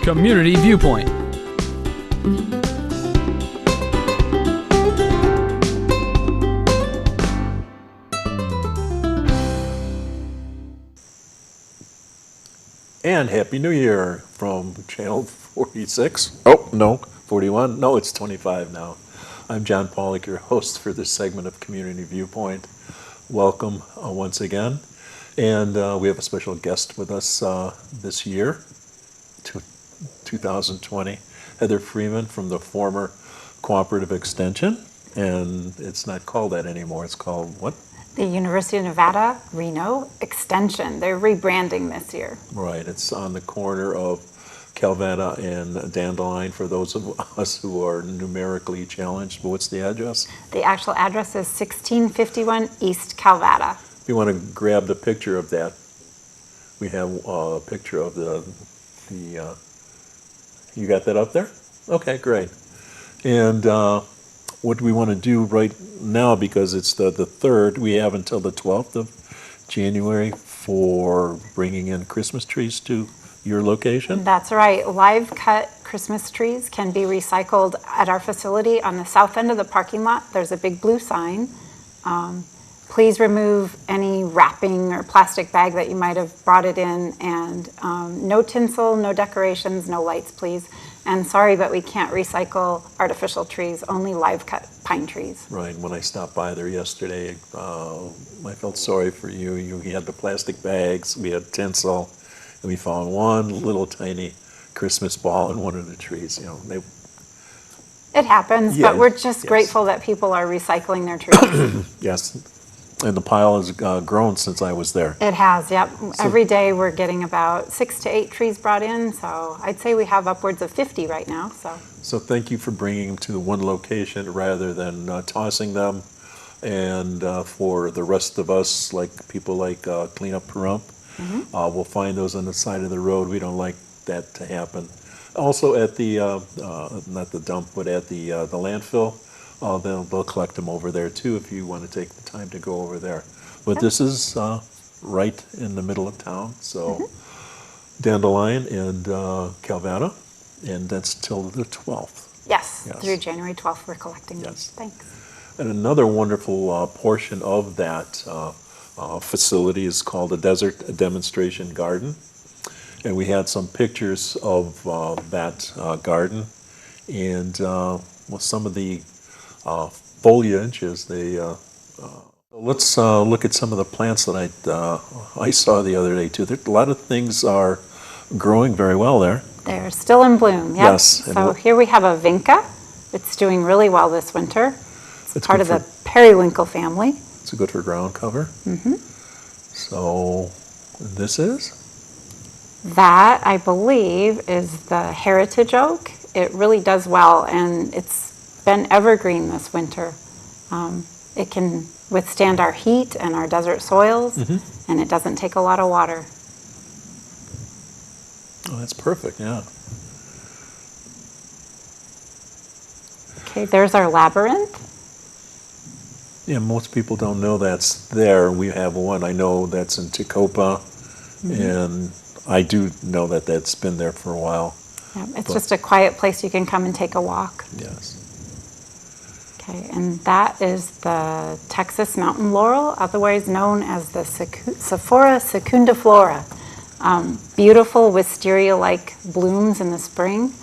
Community Viewpoint. And Happy New Year from Channel 46. Oh, no, 41. No, it's 25 now. I'm John Pawlak, your host for this segment of Community Viewpoint. Welcome once again. And we have a special guest with us this year, 2020, Heather Freeman from the former Cooperative Extension. And it's not called that anymore. It's called what? The University of Nevada, Reno Extension. They're rebranding this year. Right. It's on the corner of Calvetta and Dandelion for those of us who are numerically challenged. But what's the address? The actual address is 1651 East Calvetta. If you want to grab the picture of that, we have a picture of the you got that up there? Okay, great. And what we want to do right now, because it's the 3rd, we have until the 12th of January for bringing in Christmas trees to your location. That's right. Live cut Christmas trees can be recycled at our facility on the south end of the parking lot. There's a big blue sign. Please remove any wrapping or plastic bag that you might have brought it in, and no tinsel, no decorations, no lights, please. And sorry, but we can't recycle artificial trees, only live cut pine trees. Right. When I stopped by there yesterday, I felt sorry for you. You had the plastic bags, we had tinsel, and we found one little tiny Christmas ball in one of the trees. You know, It happens, Yeah, but we're just yes. grateful that people are recycling their trees. yes. And the pile has grown since I was there. It has, yep. Every day we're getting about 6 to 8 trees brought in, so I'd say we have upwards of 50 right now. So thank you for bringing them to the one location rather than tossing them. And for the rest of us, like people like Clean Up Pahrump, we'll find those on the side of the road. We don't like that to happen. Also at the, not the dump, but at the landfill, they'll collect them over there too if you want to take the time to go over there. But this is right in the middle of town, so Dandelion and Calvetta, and that's till the 12th. Yes, Yes. through January 12th we're collecting them. Yes. Thanks. And another wonderful portion of that facility is called the Desert Demonstration Garden. And we had some pictures of that garden, and with some of the foliage as they. Let's look at some of the plants that I saw the other day too. There, a lot of things are growing very well there. They're still in bloom, yep. Yes, and So here we have a vinca. It's doing really well this winter. It's part of good the periwinkle family. It's good for ground cover. So this is? That, I believe, is the heritage oak. It really does well, and it's been evergreen this winter. It can withstand our heat and our desert soils, and it doesn't take a lot of water. Oh, that's perfect, yeah. Okay, there's our labyrinth. Yeah, most people don't know that's there. We have one. I know that's in Tecopa, and I do know that that's been there for a while. Yeah, it's just a quiet place you can come and take a walk. Yes. Okay, and that is the Texas mountain laurel, otherwise known as the Sephora secundiflora. Beautiful wisteria-like blooms in the spring.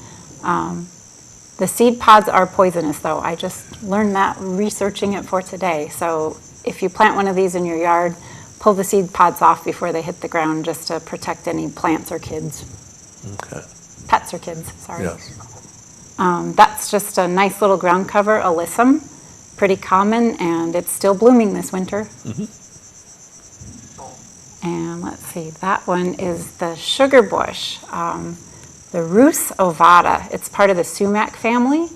The seed pods are poisonous, though. I just learned that researching it for today. So if you plant one of these in your yard, pull the seed pods off before they hit the ground, just to protect any plants or kids. Okay. Pets or kids, sorry. Yes. That's just a nice little ground cover, alyssum, pretty common, and it's still blooming this winter. And let's see, that one is the sugar bush, the Rus ovata. It's part of the sumac family,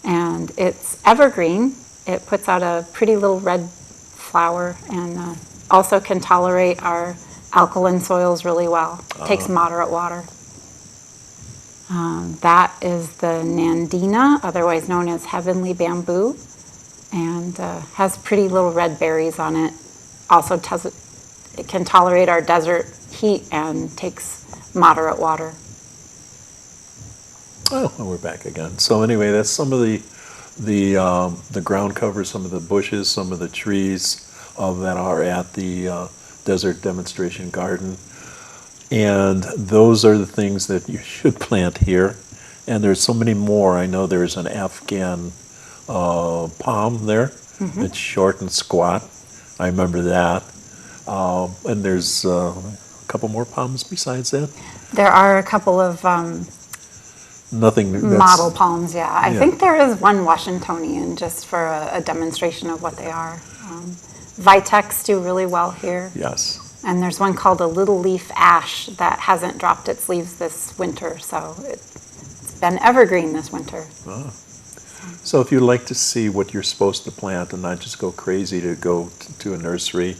and it's evergreen. It puts out a pretty little red flower, and also can tolerate our alkaline soils really well. Takes moderate water. That is the Nandina, otherwise known as heavenly bamboo, and has pretty little red berries on it. Also, it can tolerate our desert heat and takes moderate water. Oh, we're back again. So anyway, that's some of the ground cover, some of the bushes, some of the trees that are at the Desert Demonstration Garden. And those are the things that you should plant here. And there's so many more. I know there's an Afghan palm there. It's short and squat. I remember that. And there's a couple more palms besides that. There are a couple of Nothing that's, model palms, yeah. I yeah. think there is one Washingtonian just for a demonstration of what they are. Vitex do really well here. Yes. And there's one called a little leaf ash that hasn't dropped its leaves this winter, so it's been evergreen this winter. So if you'd like to see what you're supposed to plant and not just go crazy to go to a nursery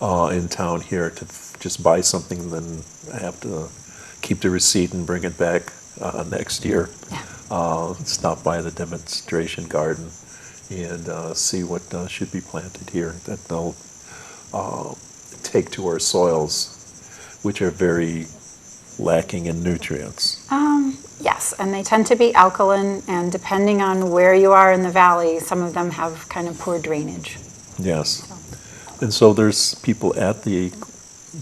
in town here to just buy something, then I have to keep the receipt and bring it back next year. Stop by the demonstration garden and see what should be planted here that they'll take to our soils, which are very lacking in nutrients. Yes, and they tend to be alkaline, and depending on where you are in the valley, some of them have kind of poor drainage. Yes. And so there's people at the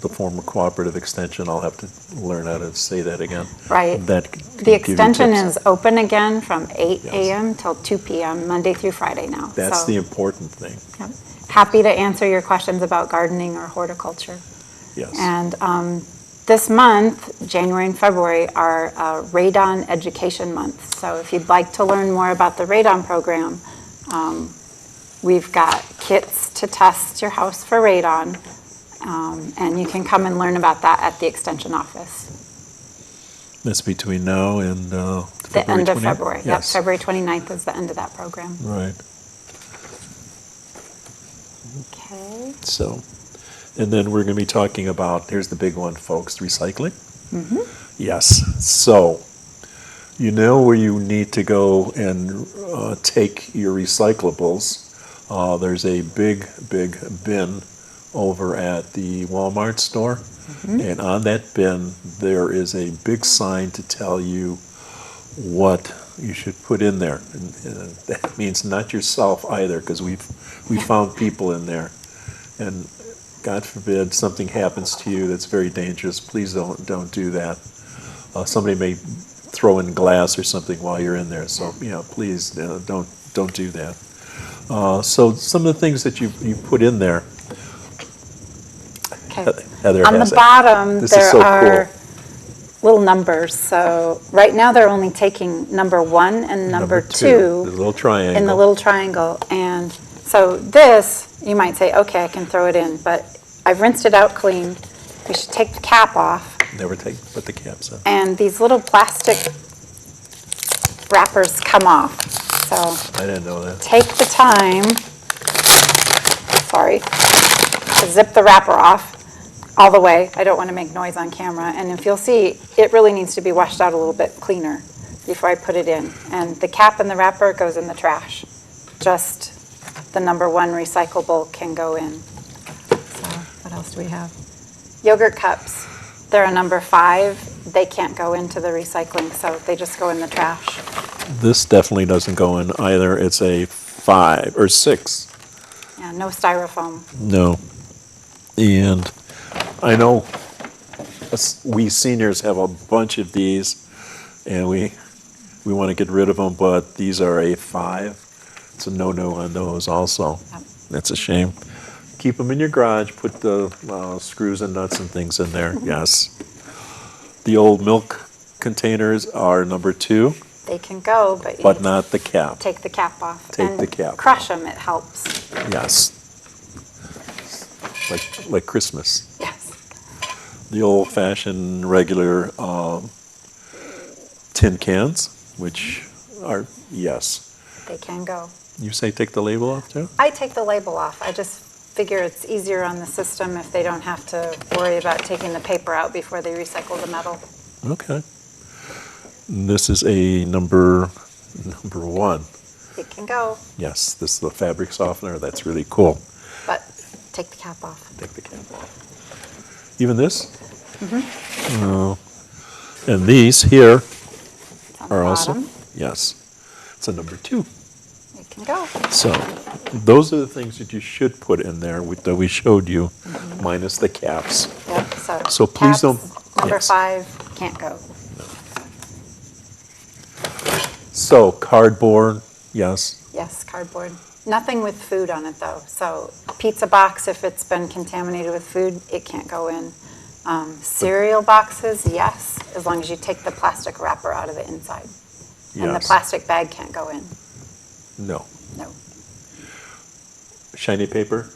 former cooperative extension, I'll have to learn how to say that again. Right. That The extension tips. is open again from 8 Yes. a.m. till 2 p.m., Monday through Friday now. That's So, the important thing. yep. Happy to answer your questions about gardening or horticulture. Yes. And this month, January and February, are Radon Education Month. So if you'd like to learn more about the Radon program, we've got kits to test your house for radon, and you can come and learn about that at the Extension office. That's between now and The end of 20th? February. Yep, Yes. February 29th is the end of that program. Right. Okay. So, and then we're going to be talking about, here's the big one, folks, recycling. Yes. So, you know where you need to go and take your recyclables. There's a big bin over at the Walmart store. And on that bin, there is a big sign to tell you what you should put in there. And that means not yourself either, because we found people in there. And God forbid something happens to you that's very dangerous. Please don't do that. Somebody may throw in glass or something while you're in there. So please don't do that. So some of the things that you put in there. Okay. Heather On has the it. bottom, This is there so are cool. little numbers. So right now, they're only taking number 1 and number The 2 little triangle. in the little triangle. And so this, you might say, okay, I can throw it in, but I've rinsed it out clean. We should take the cap off. Never put the caps on. And these little plastic wrappers come off. So I didn't know that. take the time, to zip the wrapper off all the way. I don't want to make noise on camera. And if you'll see, it really needs to be washed out a little bit cleaner before I put it in. And the cap and the wrapper goes in the trash. Just the number 1 recyclable can go in. So what else do we have? Yogurt cups. They're a number 5. They can't go into the recycling, so they just go in the trash. This definitely doesn't go in either. It's a 5 or 6. Yeah, no styrofoam. No. And I know we seniors have a bunch of these, and we want to get rid of them, but these are a 5. It's a no-no on those also. Yep. That's a shame. Keep them in your garage, put the screws and nuts and things in there, yes. The old milk containers are number 2, They can go, but you but need not the cap. to take the cap off. Take and the cap crush them, it helps. Yes. Like Christmas. Yes. The old-fashioned regular tin cans, which are, yes. They can go. You say take the label off too? I take the label off. I just figure it's easier on the system if they don't have to worry about taking the paper out before they recycle the metal. Okay. And this is a number 1. It can go, Yes, this is the fabric softener. That's really cool. but take the cap off. Take the cap off. Even this? Mm-hmm. And these here, on the are also, bottom. yes. It's a number 2. It can go. So those are the things that you should put in there that we showed you, minus the caps. Yep, So please caps, don't. number Yes. 5 can't go. So cardboard, yes. Yes, cardboard. Nothing with food on it, though. So pizza box, if it's been contaminated with food, it can't go in. Cereal boxes, yes, as long as you take the plastic wrapper out of the inside. And the Yes. plastic bag can't go in. No. No. Shiny paper?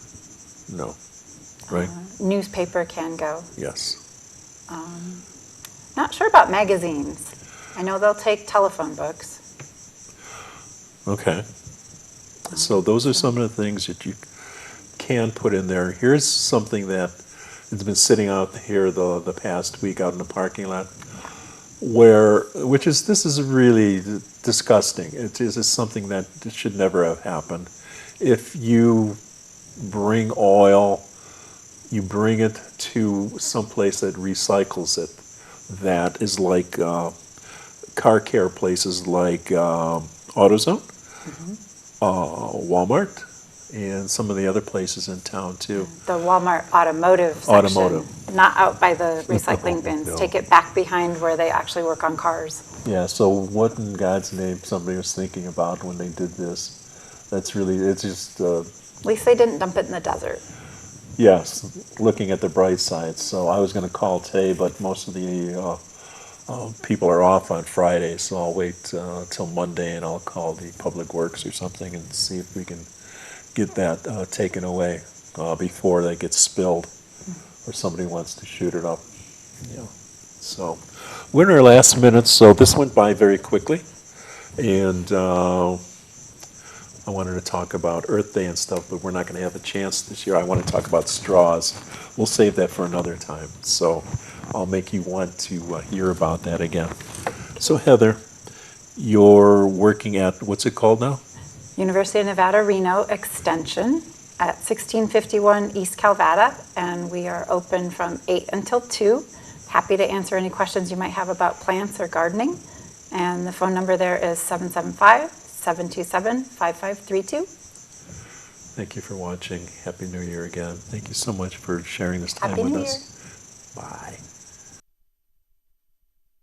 No. Right? Newspaper can go. Yes. Not sure about magazines. I know they'll take telephone books. Okay. So those are some of the things that you can put in there. Here's something that has been sitting out here the past week out in the parking lot, this is really disgusting. It is something that should never have happened. If you bring oil, you bring it to some place that recycles it. That is like car care places like AutoZone, Walmart, and some of the other places in town too. The Walmart automotive section. Automotive. Not out by the recycling bins. No. Take it back behind where they actually work on cars. Yeah, so what in God's name somebody was thinking about when they did this? It's just, At least they didn't dump it in the desert. yes, looking at the bright side. So I was going to call today, but most of the people are off on Friday, so I'll wait till Monday and I'll call the Public Works or something and see if we can get that taken away before that gets spilled or somebody wants to shoot it up. Yeah. So we're in our last minutes, so this went by very quickly. And I wanted to talk about Earth Day and stuff, but we're not going to have a chance this year. I want to talk about straws. We'll save that for another time. So I'll make you want to hear about that again. So Heather, you're working at, what's it called now? University of Nevada, Reno Extension at 1651 East Calvada, and we are open from 8 until 2. Happy to answer any questions you might have about plants or gardening. And the phone number there is 775-727-5532. Thank you for watching. Happy New Year again. Thank you so much for sharing this time Happy with New us. Bye.